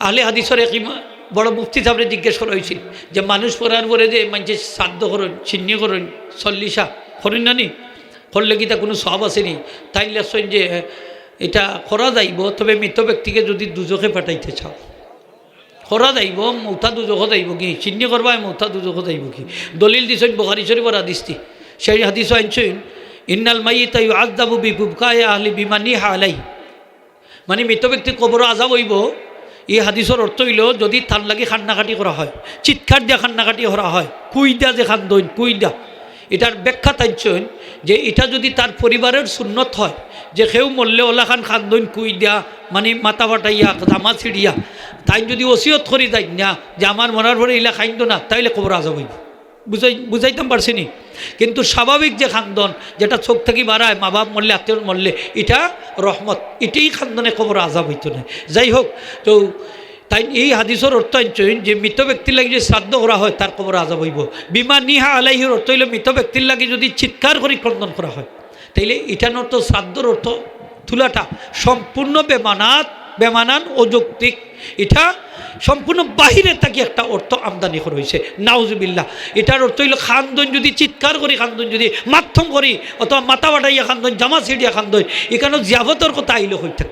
আহলে হাদিসের এক বড় মুফতি সাহেবরে জিজ্ঞেস করা হয়েছিল যে মানুষ পড়ার পরে যে মানুষের শ্রাদ্ধ করুন ছিন্ন করুন চল্লিশা করুন না নি করলে কি তা কোনো সব আসেনি তাই লেসন যে এটা করা যাইব, তবে মৃত ব্যক্তিকে যদি দুজকে পাঠাইতে চাও করা যাইব, মৌথা দুজক যাইব কি চিহ্ন করবা মৌথা দুজক যাইব কি দলিল দিছেন বুখারী শরীফের হাদিসটি। সেই হাদিস আনছেন ইন্নাল মাইয়িতা ইউআযাবু বিবুকাই আহলি বিমানিহা আলাই, মানে মৃত ব্যক্তির কবর আযাব হইব। এই হাদিসের অর্থ হইল যদি তার লাগে কান্নাকাটি করা হয়, চিৎকার দিয়া কান্নাকাটি করা হয়, কুইদা যে খান্দইন কুইদা, এটার ব্যাখ্যা টানছেন যে এটা যদি তার পরিবারের সুন্নত হয় যে কেউ মরলে ওলা খান খান্দইন কুইদা মানে মাথা ফাটাইয়া জামা ছিড়িয়া, তাই যদি ওসিয়ত করি যাই না যে আমার মরার পরে ইলা খাইন্দ না, তাইলে কবর আযাব হইব। বুঝাইতাম পারছি নি? কিন্তু স্বাভাবিক যে খান্দন যেটা চোখ থেকে বাড়ায়, মা বাপ মরলে আত্মীয় মরলে, এটা রহমত, এটাই খান্দনে কবর আযাব হইতো না। যাই হোক, তো তাই এই হাদিসের অর্থ আনছেন যে মৃত ব্যক্তির লাগে যে শ্রাদ্ধ করা হয় তার কবর আযাব হইব। বিমা নিহা আলাইহির অর্থ হইল মৃত ব্যক্তির লাগে যদি চিৎকার করে ক্রন্দন করা হয়, তাইলে এটার অর্থ শ্রাদ্ধর অর্থ তুলাটা সম্পূর্ণ বেমানান অযৌক্তিক, এটা সম্পূর্ণ বাহিরে থাকি একটা অর্থ আমদানি করা হয়েছে। নাউজুবিল্লাহ। এটার অর্থ হইল খান্দন যদি চিৎকার করি, খান্দন যদি মাধ্যম করি, অথবা মাথা বাটাইয়া খান্দন, জামা ছিড়িয়া খান্দন, এখানে জিয়াফতর কথা আইলে হয়ে থাকে।